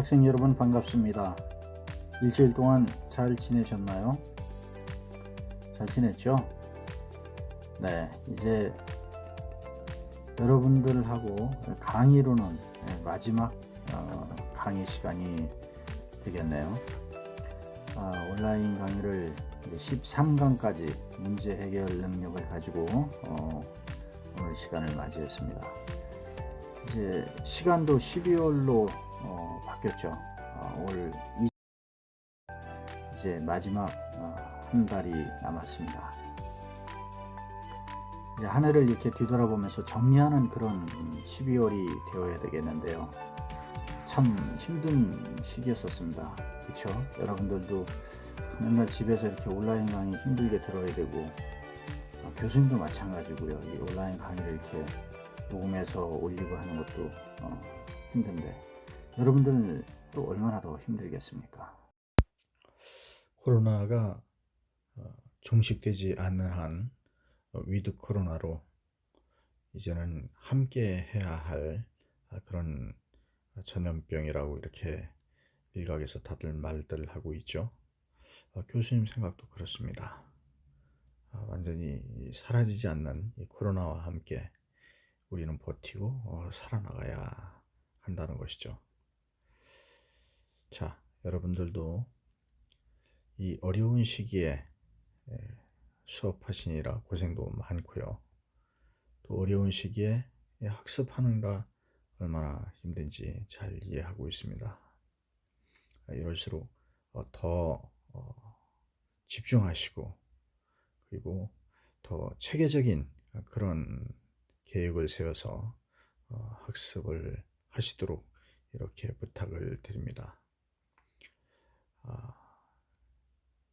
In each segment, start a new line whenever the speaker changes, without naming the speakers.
학생 여러분 반갑습니다. 일주일 동안 잘 지내셨나요? 잘 지냈죠? 네, 이제 여러분들하고 강의로는 마지막 강의 시간이 되겠네요. 온라인 강의를 13강까지 문제 해결 능력을 가지고 오늘 시간을 맞이했습니다. 이제 시간도 12월로 바뀌었죠. 올 이제 마지막 한 달이 남았습니다. 이제 한 해를 이렇게 뒤돌아보면서 정리하는 그런 12월이 되어야 되겠는데요. 참 힘든 시기였었습니다. 그렇죠? 여러분들도 맨날 집에서 이렇게 온라인 강의 힘들게 들어야 되고 교수님도 마찬가지고요. 이 온라인 강의를 이렇게 녹음해서 올리고 하는 것도 힘든데 여러분들 또 얼마나 더 힘들겠습니까? 코로나가 종식되지 않는 한 위드 코로나로 이제는 함께 해야 할 그런 전염병이라고 이렇게 일각에서 다들 말들 하고 있죠. 교수님 생각도 그렇습니다. 완전히 사라지지 않는 이 코로나와 함께 우리는 버티고 살아나가야 한다는 것이죠. 자, 여러분들도 이 어려운 시기에 수업하시느라 고생도 많고요. 또 어려운 시기에 학습하느라 얼마나 힘든지 잘 이해하고 있습니다. 이럴수록 더 집중하시고 그리고 더 체계적인 그런 계획을 세워서 학습을 하시도록 이렇게 부탁을 드립니다.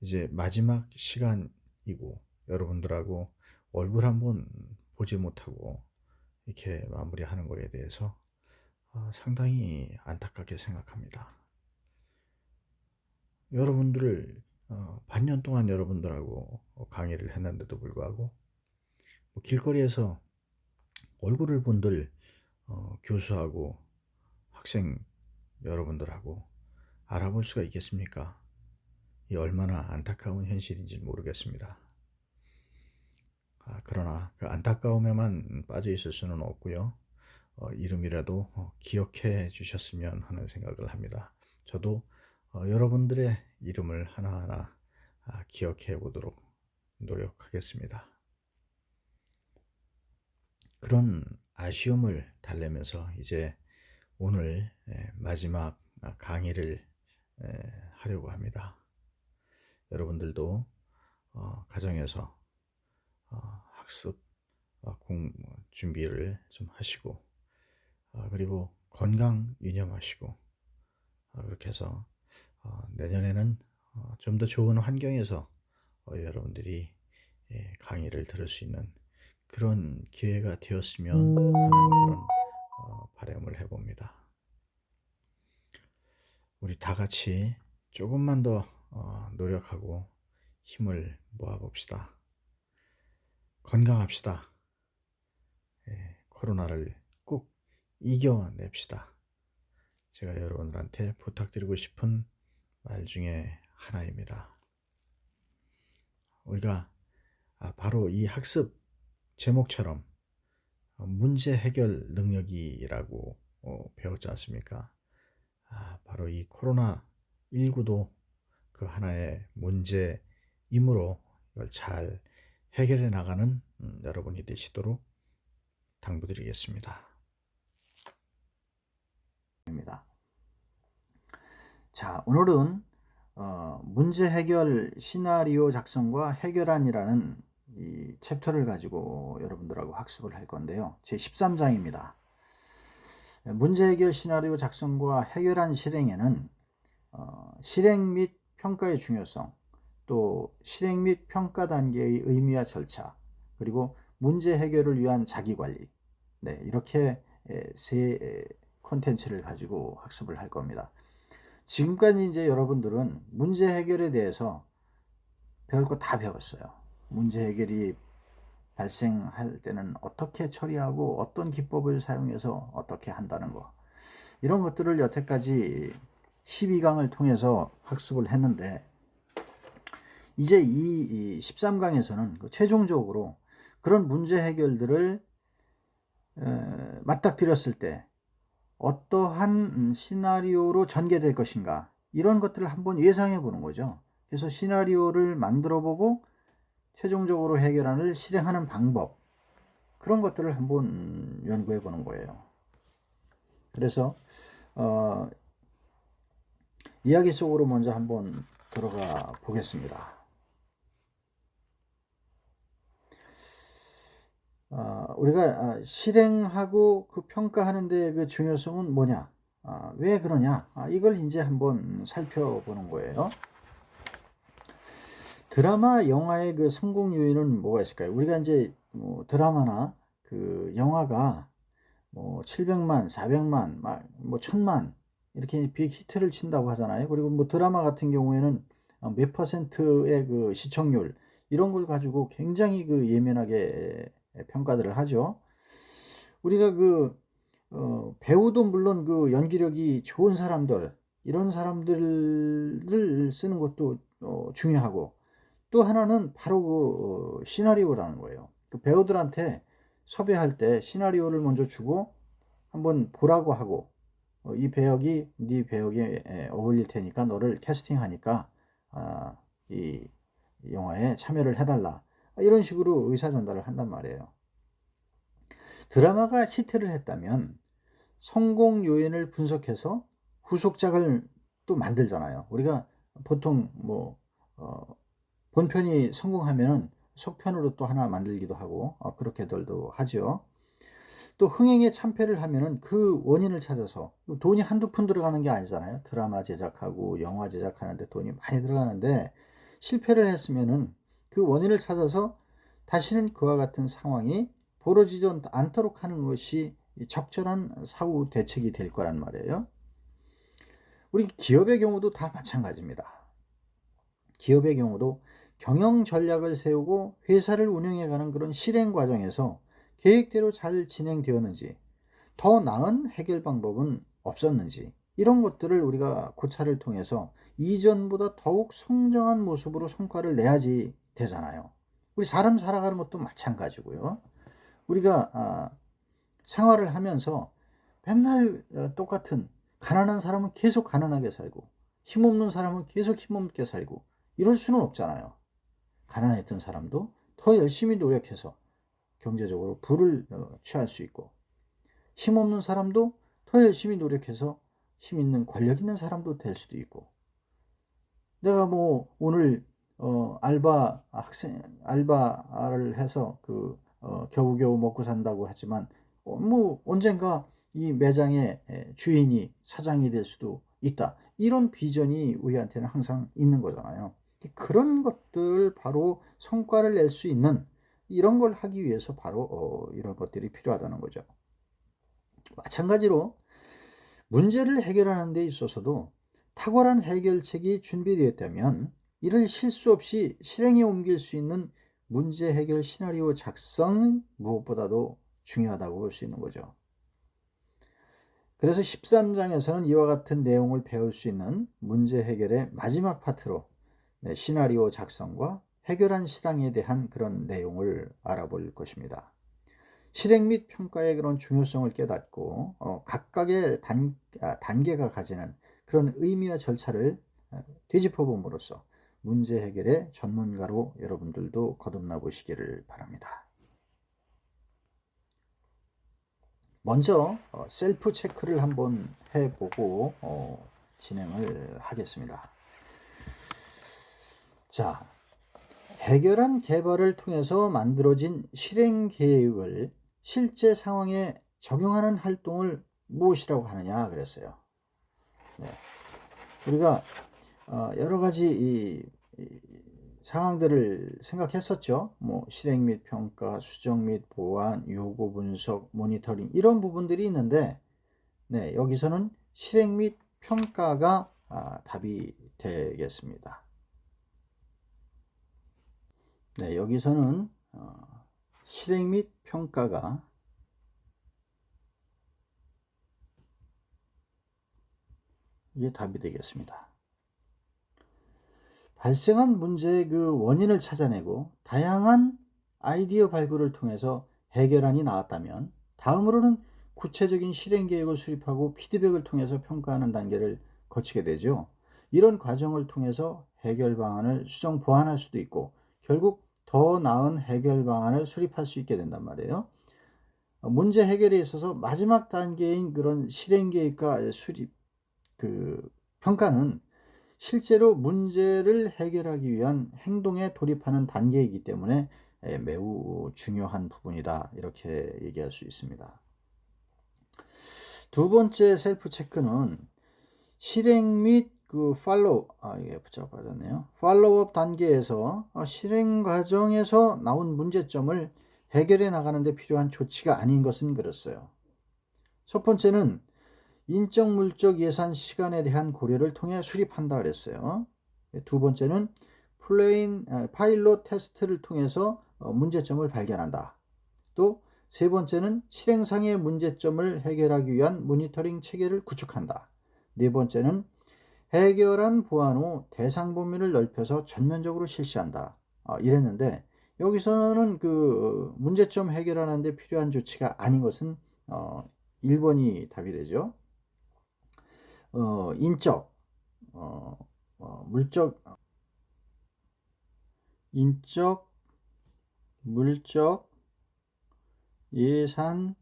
이제 마지막 시간이고 여러분들하고 얼굴 한번 보지 못하고 이렇게 마무리하는 것에 대해서 상당히 안타깝게 생각합니다. 여러분들을 반년 동안 여러분들하고 강의를 했는데도 불구하고 길거리에서 얼굴을 본들 교수하고 학생 여러분들하고 알아볼 수가 있겠습니까? 이 얼마나 안타까운 현실인지 모르겠습니다. 그러나 그 안타까움에만 빠져 있을 수는 없고요. 이름이라도 기억해 주셨으면 하는 생각을 합니다. 저도 여러분들의 이름을 하나하나 기억해 보도록 노력하겠습니다. 그런 아쉬움을 달래면서 이제 오늘 마지막 강의를 하려고 합니다. 여러분들도 가정에서 학습 준비를 좀 하시고 그리고 건강 유념하시고 그렇게 해서 내년에는 좀 더 좋은 환경에서 여러분들이 강의를 들을 수 있는 그런 기회가 되었으면 하는 그런 바람을 해봅니다. 우리 다 같이 조금만 더 노력하고 힘을 모아봅시다. 건강합시다. 코로나를 꼭 이겨냅시다. 제가 여러분들한테 부탁드리고 싶은 말 중에 하나입니다. 우리가 바로 이 학습 제목처럼 문제 해결 능력이라고 배웠지 않습니까? 바로 이 코로나19도 그 하나의 문제이므로 이걸 잘 해결해 나가는 여러분이 되시도록 당부드리겠습니다. 자, 오늘은 문제 해결 시나리오 작성과 해결안이라는 이 챕터를 가지고 여러분들하고 학습을 할 건데요. 제 13장입니다. 문제 해결 시나리오 작성과 해결안 실행에는 실행 및 평가의 중요성, 또 실행 및 평가 단계의 의미와 절차, 그리고 문제 해결을 위한 자기관리, 이렇게 세 콘텐츠를 가지고 학습을 할 겁니다. 지금까지 이제 여러분들은 문제 해결에 대해서 배울 거 다 배웠어요. 문제 해결이 발생할 때는 어떻게 처리하고 어떤 기법을 사용해서 어떻게 한다는 거, 이런 것들을 여태까지 12강을 통해서 학습을 했는데, 이제 이 13강에서는 최종적으로 그런 문제 해결들을 맞닥뜨렸을 때 어떠한 시나리오로 전개될 것인가, 이런 것들을 한번 예상해 보는 거죠. 그래서 시나리오를 만들어 보고 최종적으로 해결안을 실행하는 방법, 그런 것들을 한번 연구해 보는 거예요. 그래서 이야기 속으로 먼저 한번 들어가 보겠습니다. 우리가 실행하고 그 평가하는 데 그 중요성은 뭐냐, 왜 그러냐, 이걸 이제 한번 살펴보는 거예요. 드라마, 영화의 그 성공 요인은 뭐가 있을까요? 우리가 이제 뭐 드라마나 그 영화가 뭐 700만, 400만, 뭐 1000만 이렇게 빅 히트를 친다고 하잖아요. 그리고 뭐 드라마 같은 경우에는 몇 퍼센트의 그 시청률, 이런 걸 가지고 굉장히 그 예민하게 평가들을 하죠. 우리가 그 배우도 물론 그 연기력이 좋은 사람들, 이런 사람들을 쓰는 것도 중요하고, 또 하나는 바로 그 시나리오라는 거예요. 그 배우들한테 섭외할 때 시나리오를 먼저 주고 한번 보라고 하고, 이 배역이 네 배역에 어울릴 테니까 너를 캐스팅하니까 이 영화에 참여를 해달라, 이런 식으로 의사 전달을 한단 말이에요. 드라마가 히트를 했다면 성공 요인을 분석해서 후속작을 또 만들잖아요. 우리가 보통 뭐 본편이 성공하면은 속편으로 또 하나 만들기도 하고 그렇게들도 하죠. 또 흥행에 참패를 하면은 그 원인을 찾아서, 돈이 한두 푼 들어가는 게 아니잖아요. 드라마 제작하고 영화 제작하는데 돈이 많이 들어가는데, 실패를 했으면은 그 원인을 찾아서 다시는 그와 같은 상황이 벌어지지 않도록 하는 것이 적절한 사후 대책이 될 거란 말이에요. 우리 기업의 경우도 다 마찬가지입니다. 기업의 경우도 경영 전략을 세우고 회사를 운영해가는 그런 실행 과정에서 계획대로 잘 진행되었는지, 더 나은 해결 방법은 없었는지, 이런 것들을 우리가 고찰을 통해서 이전보다 더욱 성장한 모습으로 성과를 내야지 되잖아요. 우리 사람 살아가는 것도 마찬가지고요. 우리가 생활을 하면서 맨날 똑같은, 가난한 사람은 계속 가난하게 살고 힘없는 사람은 계속 힘없게 살고, 이럴 수는 없잖아요. 가난했던 사람도 더 열심히 노력해서 경제적으로 부를 취할 수 있고, 힘없는 사람도 더 열심히 노력해서 힘 있는, 권력 있는 사람도 될 수도 있고, 내가 뭐 오늘 알바를 해서 그 겨우겨우 먹고 산다고 하지만 뭐 언젠가 이 매장의 주인이, 사장이 될 수도 있다, 이런 비전이 우리한테는 항상 있는 거잖아요. 그런 것들을 바로 성과를 낼 수 있는, 이런 걸 하기 위해서 바로 이런 것들이 필요하다는 거죠. 마찬가지로 문제를 해결하는 데 있어서도 탁월한 해결책이 준비되었다면 이를 실수 없이 실행에 옮길 수 있는 문제 해결 시나리오 작성은 무엇보다도 중요하다고 볼 수 있는 거죠. 그래서 13장에서는 이와 같은 내용을 배울 수 있는 문제 해결의 마지막 파트로 시나리오 작성과 해결한 실행에 대한 그런 내용을 알아볼 것입니다. 실행 및 평가의 그런 중요성을 깨닫고 각각의 단계가 가지는 그런 의미와 절차를 되짚어 봄으로써 문제 해결의 전문가로 여러분들도 거듭나 보시기를 바랍니다. 먼저 셀프 체크를 한번 해보고 진행을 하겠습니다. 자, 해결한 개발을 통해서 만들어진 실행 계획을 실제 상황에 적용하는 활동을 무엇이라고 하느냐 그랬어요. 네. 우리가 여러 가지 이 상황들을 생각했었죠. 뭐 실행 및 평가, 수정 및 보완, 요구 분석, 모니터링, 이런 부분들이 있는데, 네, 여기서는 실행 및 평가가 답이 되겠습니다. 네, 여기서는 실행 및 평가가 이게 답이 되겠습니다. 발생한 문제의 그 원인을 찾아내고 다양한 아이디어 발굴을 통해서 해결안이 나왔다면 다음으로는 구체적인 실행 계획을 수립하고 피드백을 통해서 평가하는 단계를 거치게 되죠. 이런 과정을 통해서 해결 방안을 수정 보완할 수도 있고 결국 더 나은 해결 방안을 수립할 수 있게 된단 말이에요. 문제 해결에 있어서 마지막 단계인 그런 실행 계획과 수립 평가는 실제로 문제를 해결하기 위한 행동에 돌입하는 단계이기 때문에 매우 중요한 부분이다, 이렇게 얘기할 수 있습니다. 두 번째 셀프 체크는 실행 및 이게 붙잡아 빠졌네요. 팔로우업 단계에서 실행 과정에서 나온 문제점을 해결해 나가는 데 필요한 조치가 아닌 것은 그렇어요. 첫 번째는 인적, 물적, 예산, 시간에 대한 고려를 통해 수립한다 그랬어요. 두 번째는 파일럿 테스트를 통해서 문제점을 발견한다. 또 세 번째는 실행상의 문제점을 해결하기 위한 모니터링 체계를 구축한다. 네 번째는 해결한 보완 후 대상 범위를 넓혀서 전면적으로 실시한다. 이랬는데 여기서는 그 문제점 해결하는 데 필요한 조치가 아닌 것은 1번이 답이 되죠. 인적, 물적, 인적, 물적, 예산,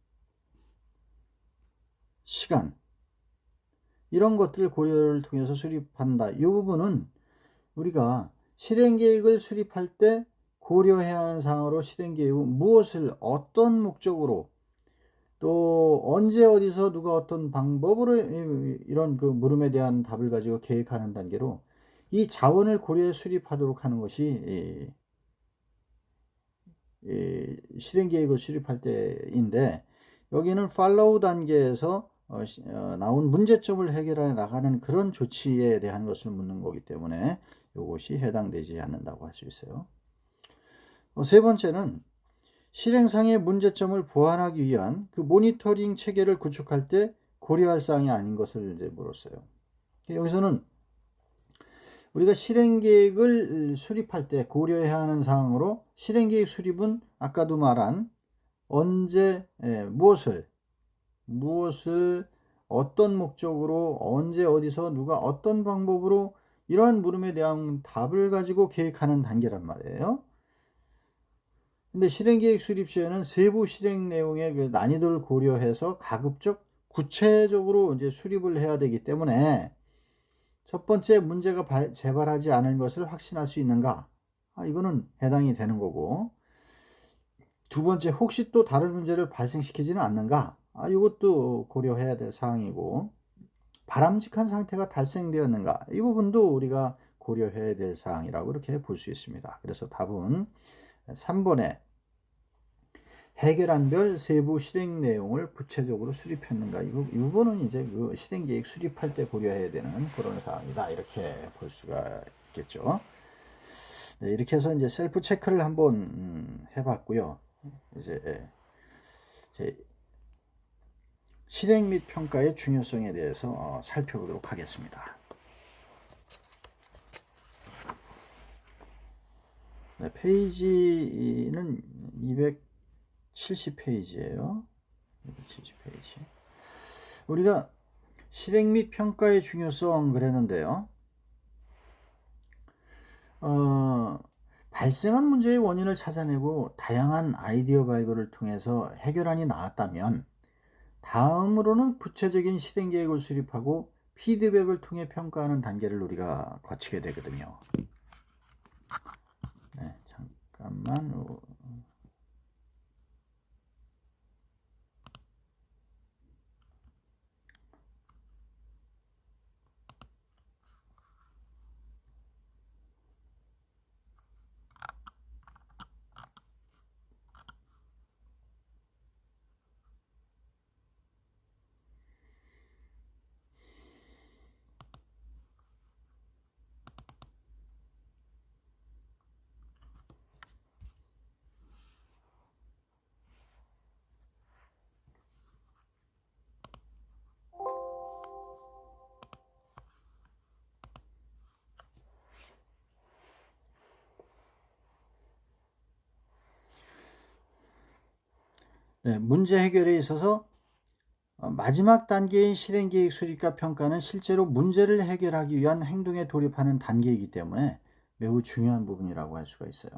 시간, 이런 것들 고려를 통해서 수립한다. 이 부분은 우리가 실행계획을 수립할 때 고려해야 하는 사항으로 실행계획은 무엇을 어떤 목적으로 또 언제 어디서 누가 어떤 방법으로 이런 그 물음에 대한 답을 가지고 계획하는 단계로 이 자원을 고려해 수립하도록 하는 것이 실행계획을 수립할 때인데 여기는 팔로우 단계에서 나온 문제점을 해결해 나가는 그런 조치에 대한 것을 묻는 거기 때문에 이것이 해당되지 않는다고 할 수 있어요. 세 번째는 실행상의 문제점을 보완하기 위한 그 모니터링 체계를 구축할 때 고려할 사항이 아닌 것을 이제 물었어요. 여기서는 우리가 실행계획을 수립할 때 고려해야 하는 사항으로 실행계획 수립은 아까도 말한 언제 무엇을 어떤 목적으로 언제 어디서 누가 어떤 방법으로 이러한 물음에 대한 답을 가지고 계획하는 단계란 말이에요. 근데 실행계획 수립 시에는 세부 실행 내용의 그 난이도를 고려해서 가급적 구체적으로 이제 수립을 해야 되기 때문에 첫 번째 문제가 재발하지 않을 것을 확신할 수 있는가? 이거는 해당이 되는 거고, 두 번째 혹시 또 다른 문제를 발생시키지는 않는가? 이것도 고려해야 될 사항이고, 바람직한 상태가 발생되었는가? 이 부분도 우리가 고려해야 될 사항이라고 이렇게 볼 수 있습니다. 그래서 답은 3번에 해결안별 세부 실행 내용을 구체적으로 수립했는가? 이 부분은 이제 그 실행 계획 수립할 때 고려해야 되는 그런 사항이다, 이렇게 볼 수가 있겠죠. 네, 이렇게 해서 이제 셀프 체크를 한번 해봤고요. 이제 실행 및 평가의 중요성에 대해서 살펴보도록 하겠습니다. 네, 페이지는 270페이지예요. 270페이지. 우리가 실행 및 평가의 중요성 그랬는데요. 발생한 문제의 원인을 찾아내고 다양한 아이디어 발굴을 통해서 해결안이 나왔다면 다음으로는 구체적인 실행 계획을 수립하고 피드백을 통해 평가하는 단계를 우리가 거치게 되거든요. 네, 잠깐만. 네, 문제 해결에 있어서 마지막 단계인 실행계획 수립과 평가는 실제로 문제를 해결하기 위한 행동에 돌입하는 단계이기 때문에 매우 중요한 부분이라고 할 수가 있어요.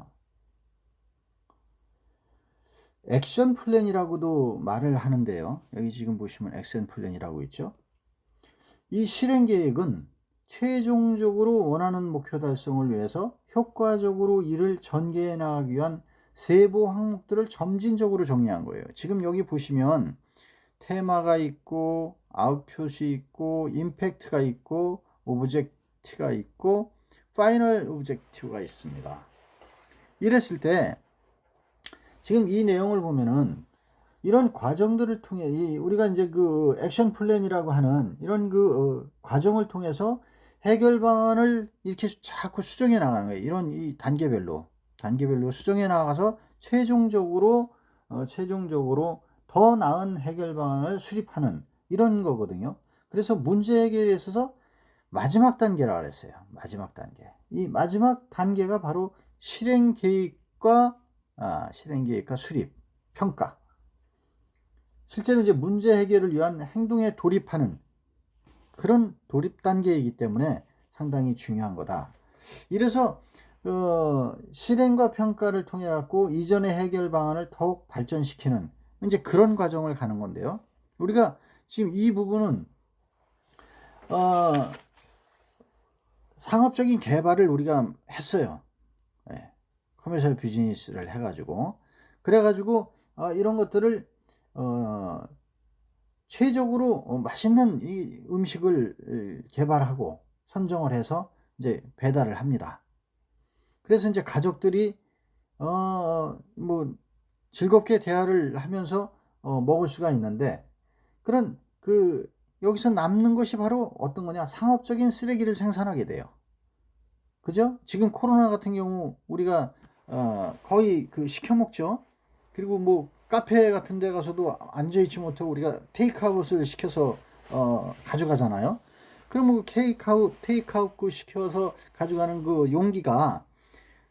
액션 플랜이라고도 말을 하는데요. 여기 지금 보시면 액션 플랜이라고 있죠. 이 실행 계획은 최종적으로 원하는 목표 달성을 위해서 효과적으로 일을 전개해 나가기 위한 세부 항목들을 점진적으로 정리한 거예요. 지금 여기 보시면 테마가 있고 아웃풋이 있고 임팩트가 있고 오브젝트가 있고 파이널 오브젝티브가 있습니다. 이랬을 때 지금 이 내용을 보면은 이런 과정들을 통해 우리가 이제 그 액션 플랜이라고 하는 이런 그 과정을 통해서 해결 방안을 이렇게 자꾸 수정해 나가는 거예요. 이런 이 단계별로 수정해 나가서 최종적으로 더 나은 해결 방안을 수립하는 이런 거거든요. 그래서 문제 해결에 있어서 마지막 단계라 그랬어요. 마지막 단계. 이 마지막 단계가 바로 실행 계획과 수립, 평가. 실제로 이제 문제 해결을 위한 행동에 돌입하는 그런 돌입 단계이기 때문에 상당히 중요한 거다. 이래서 실행과 평가를 통해 갖고 이전의 해결 방안을 더욱 발전시키는 이제 그런 과정을 가는 건데요. 우리가 지금 이 부분은 상업적인 개발을 우리가 했어요. 네. 커머셜 비즈니스를 해가지고 그래가지고 이런 것들을 최적으로 맛있는 이 음식을 개발하고 선정을 해서 이제 배달을 합니다. 그래서 이제 가족들이 뭐 즐겁게 대화를 하면서 먹을 수가 있는데 그런 여기서 남는 것이 바로 어떤 거냐, 상업적인 쓰레기를 생산하게 돼요. 그죠? 지금 코로나 같은 경우 우리가 거의 시켜 먹죠. 그리고 뭐 카페 같은 데 가서도 앉아있지 못하고 우리가 테이크아웃을 시켜서 가져가잖아요. 그러면 테이크아웃 시켜서 가져가는 그 용기가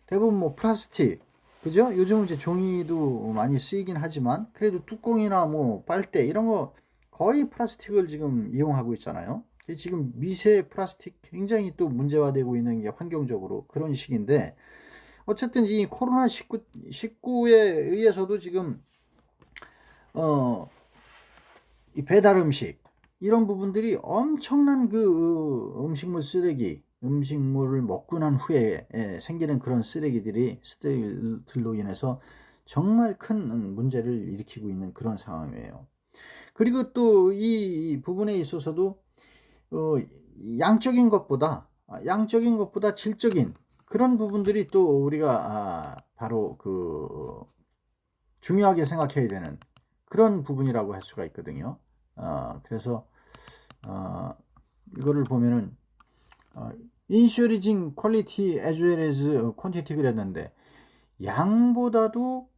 대부분 뭐 플라스틱, 그죠? 요즘은 이제 종이도 많이 쓰이긴 하지만 그래도 뚜껑이나 뭐 빨대 이런 거 거의 플라스틱을 지금 이용하고 있잖아요. 지금 미세 플라스틱 굉장히 또 문제화되고 있는 게 환경적으로 그런 식인데 어쨌든 이 코로나19에 의해서도 지금 이 배달 음식 이런 부분들이 엄청난 음식물 쓰레기, 음식물을 먹고 난 후에 생기는 그런 쓰레기들로 인해서 정말 큰 문제를 일으키고 있는 그런 상황이에요. 그리고 또 이 부분에 있어서도 양적인 것보다 질적인 그런 부분들이 또 우리가 바로 중요하게 생각해야 되는 그런 부분이라고 할 수가 있거든요. 그래서 이거를 보면은 ensuring quality as well as quantity 그랬는데 양보다도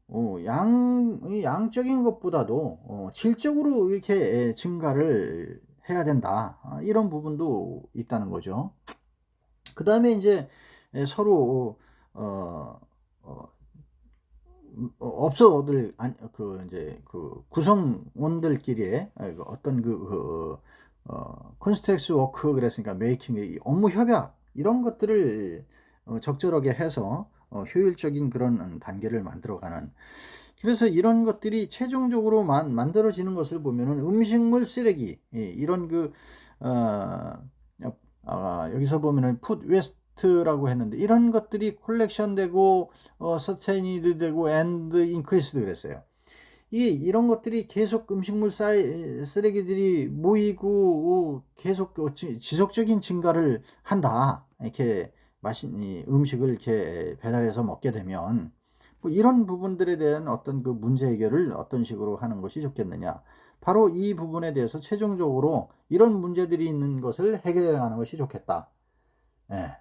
양적인 것보다도 질적으로 이렇게 증가를 해야 된다. 이런 부분도 있다는 거죠. 그 다음에 이제 서로 업소들 이제 구성원들끼리의 어떤 컨스트렉스 워크 그랬으니까 메이킹 업무 협약 이런 것들을 적절하게 해서 효율적인 그런 단계를 만들어가는. 그래서 이런 것들이 최종적으로 만들어지는 것을 보면은 음식물 쓰레기 이런 여기서 보면은 푸드 웨스트라고 했는데 이런 것들이 콜렉션 되고 서스테이니드 되고 앤드 인크리스드 그랬어요. 이런 것들이 계속 음식물 쓰레기들이 모이고 계속 지속적인 증가를 한다. 이렇게 맛있는 음식을 이렇게 배달해서 먹게 되면 뭐 이런 부분들에 대한 어떤 문제 해결을 어떤 식으로 하는 것이 좋겠느냐. 바로 이 부분에 대해서 최종적으로 이런 문제들이 있는 것을 해결해 나가는 것이 좋겠다. 예.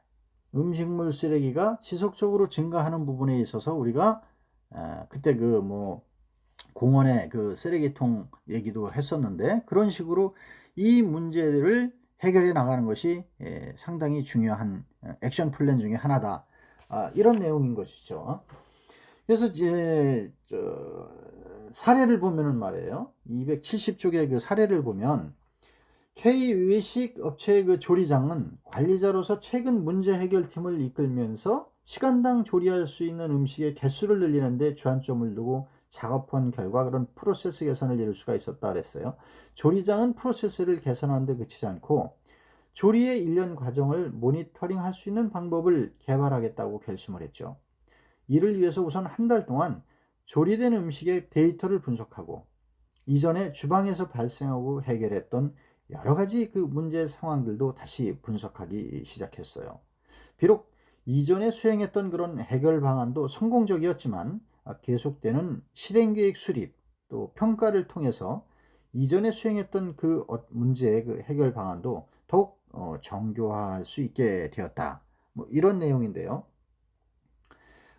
음식물 쓰레기가 지속적으로 증가하는 부분에 있어서 우리가 그때 공원의 쓰레기통 얘기도 했었는데 그런 식으로 이 문제를 해결해 나가는 것이 상당히 중요한 액션 플랜 중에 하나다. 이런 내용인 것이죠. 그래서 이제 사례를 보면은 말이에요. 270쪽의 그 사례를 보면 K 외식 업체의 그 조리장은 관리자로서 최근 문제 해결팀을 이끌면서 시간당 조리할 수 있는 음식의 개수를 늘리는 데 주안점을 두고 작업한 결과 그런 프로세스 개선을 이룰 수가 있었다 그랬어요. 조리장은 프로세스를 개선하는 데 그치지 않고 조리의 일련 과정을 모니터링할 수 있는 방법을 개발하겠다고 결심을 했죠. 이를 위해서 우선 한 달 동안 조리된 음식의 데이터를 분석하고 이전에 주방에서 발생하고 해결했던 여러 가지 그 문제 상황들도 다시 분석하기 시작했어요. 비록 이전에 수행했던 그런 해결 방안도 성공적이었지만 계속되는 실행계획 수립 또 평가를 통해서 이전에 수행했던 그 문제의 그 해결 방안도 더욱 정교화할 수 있게 되었다. 뭐 이런 내용인데요.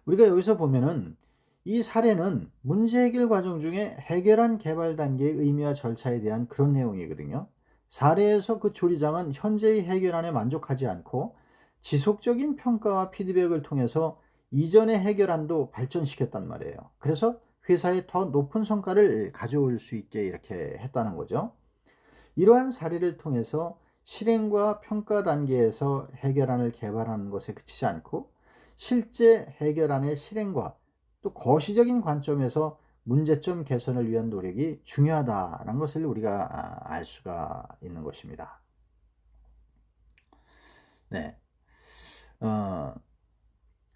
우리가 여기서 보면은 이 사례는 문제 해결 과정 중에 해결한 개발 단계의 의미와 절차에 대한 그런 내용이거든요. 사례에서 그 조리장은 현재의 해결안에 만족하지 않고 지속적인 평가와 피드백을 통해서 이전의 해결안도 발전시켰단 말이에요. 그래서 회사에 더 높은 성과를 가져올 수 있게 이렇게 했다는 거죠. 이러한 사례를 통해서 실행과 평가 단계에서 해결안을 개발하는 것에 그치지 않고 실제 해결안의 실행과 또 거시적인 관점에서 문제점 개선을 위한 노력이 중요하다는 것을 우리가 알 수가 있는 것입니다. 네.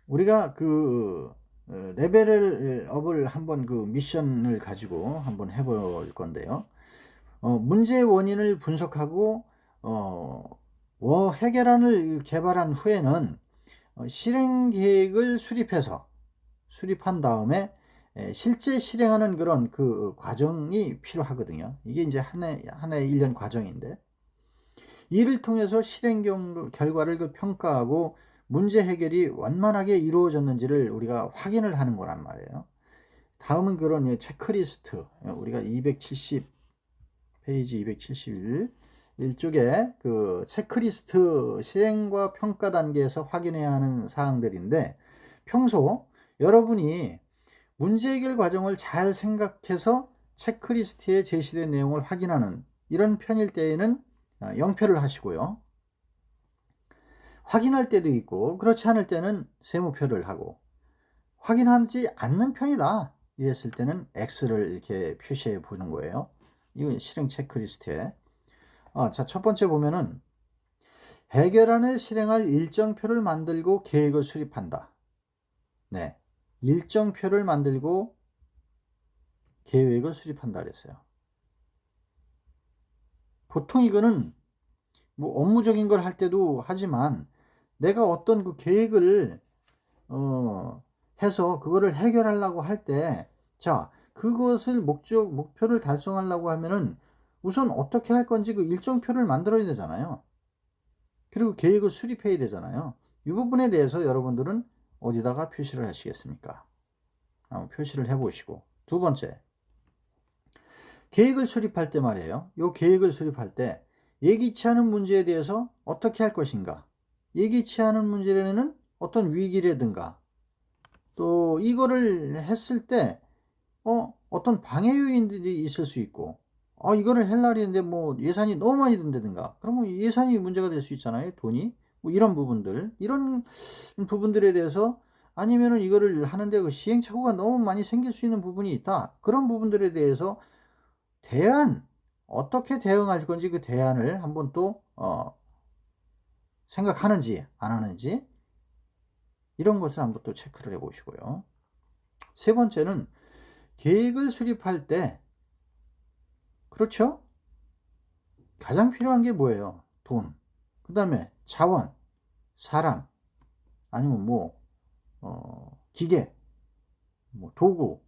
우리가 그 레벨을 업을 한번 그 미션을 가지고 한번 해볼 건데요. 문제의 원인을 분석하고 해결안을 개발한 후에는 실행 계획을 수립한 다음에 실제 실행하는 그런 그 과정이 필요하거든요. 이게 이제 하나의 일련 과정인데 이를 통해서 실행 결과를 그 평가하고 문제 해결이 완만하게 이루어졌는지를 우리가 확인을 하는 거란 말이에요. 다음은 그런 체크리스트, 우리가 270 페이지 271 일쪽에 그 체크리스트 실행과 평가 단계에서 확인해야 하는 사항들인데 평소 여러분이 문제 해결 과정을 잘 생각해서 체크리스트에 제시된 내용을 확인하는 이런 편일 때에는 0표를 하시고요. 확인할 때도 있고 그렇지 않을 때는 세모표를 하고 확인하지 않는 편이다 이랬을 때는 X를 이렇게 표시해 보는 거예요. 이거 실행 체크리스트에 자, 첫 번째 보면은 해결안을 실행할 일정표를 만들고 계획을 수립한다. 네, 일정표를 만들고 계획을 수립한다 그랬어요. 보통 이거는 뭐 업무적인 걸 할 때도 하지만 내가 어떤 그 계획을 해서 그거를 해결하려고 할 때 자, 그것을 목표를 달성하려고 하면은 우선 어떻게 할 건지 그 일정표를 만들어야 되잖아요. 그리고 계획을 수립해야 되잖아요. 이 부분에 대해서 여러분들은 어디다가 표시를 하시겠습니까? 한번 표시를 해보시고 두 번째 계획을 수립할 때 말이에요. 이 계획을 수립할 때 예기치 않은 문제에 대해서 어떻게 할 것인가 예기치 않은 문제에는 어떤 위기라든가 또 이거를 했을 때 어떤 방해 요인들이 있을 수 있고 이거를 할 날인데 뭐 예산이 너무 많이 든다든가 그러면 예산이 문제가 될 수 있잖아요. 돈이 뭐 이런 부분들에 대해서 아니면은 이거를 하는데 그 시행착오가 너무 많이 생길 수 있는 부분이 있다. 그런 부분들에 대해서 어떻게 대응할 건지 그 대안을 한번 또 생각하는지 안 하는지 이런 것을 한번 또 체크를 해 보시고요. 세 번째는 계획을 수립할 때 그렇죠? 가장 필요한 게 뭐예요? 돈. 그 다음에 자원, 사람, 아니면 뭐 기계, 뭐 도구.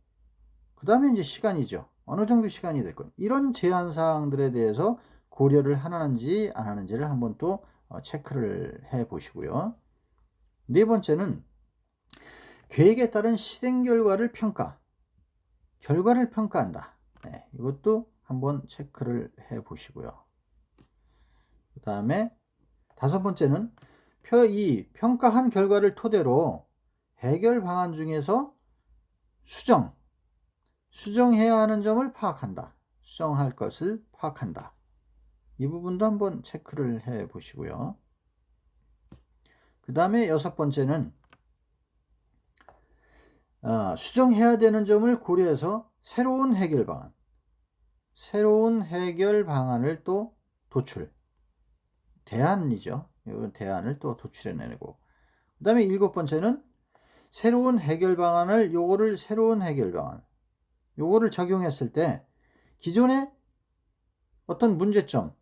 그 다음에 이제 시간이죠. 어느 정도 시간이 될 거예요. 이런 제한 사항들에 대해서 고려를 하는지 안 하는지를 한번 또 체크를 해 보시고요. 네 번째는 계획에 따른 실행 결과를 결과를 평가한다. 네, 이것도 한번 체크를 해 보시고요. 그 다음에 다섯 번째는 이 평가한 결과를 토대로 해결 방안 중에서 수정해야 하는 점을 파악한다. 수정할 것을 파악한다. 이 부분도 한번 체크를 해 보시고요. 그 다음에 6번째는 수정해야 되는 점을 고려해서 새로운 해결 방안을 또 도출, 대안이죠. 이건 대안을 또 도출해내고, 그 다음에 7번째는 새로운 해결 방안을, 새로운 해결 방안, 요거를 적용했을 때 기존의 어떤 문제점,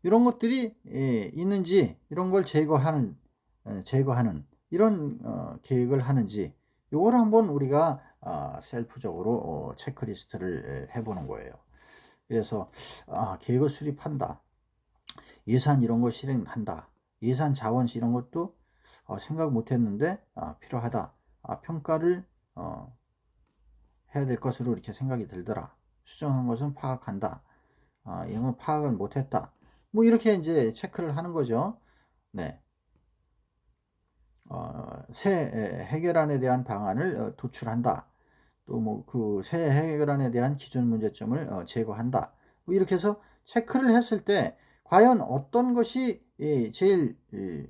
이런 것들이 있는지, 이런 걸 제거하는 이런 계획을 하는지, 요걸 한번 우리가 셀프적으로 체크리스트를 해보는 거예요. 그래서 계획을 수립한다, 예산 이런 거 실행한다, 예산 자원 이런 것도 생각 못했는데 필요하다, 평가를 해야 될 것으로 이렇게 생각이 들더라, 수정한 것은 파악한다, 이런 건 파악을 못했다, 뭐 이렇게 이제 체크를 하는 거죠. 네. 새 해결안에 대한 방안을 도출한다. 또 뭐 그 새 해결안에 대한 기존 문제점을 제거한다. 뭐 이렇게 해서 체크를 했을 때 과연 어떤 것이 제일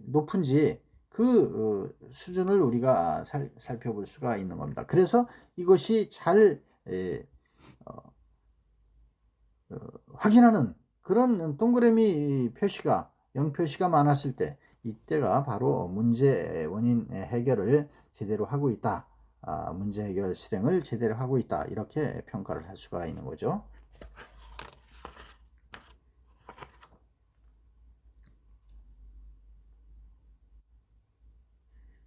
높은지 그 수준을 우리가 살펴볼 수가 있는 겁니다. 그래서 이것이 잘 확인하는 그런 동그라미 표시가, 0표시가 많았을 때, 이때가 바로 문제 원인 해결을 제대로 하고 있다, 문제 해결 실행을 제대로 하고 있다, 이렇게 평가를 할 수가 있는 거죠.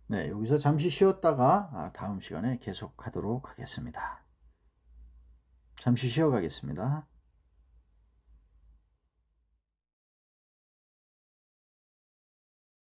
네, 여기서 잠시 쉬었다가 다음 시간에 계속하도록 하겠습니다. 잠시 쉬어 가겠습니다.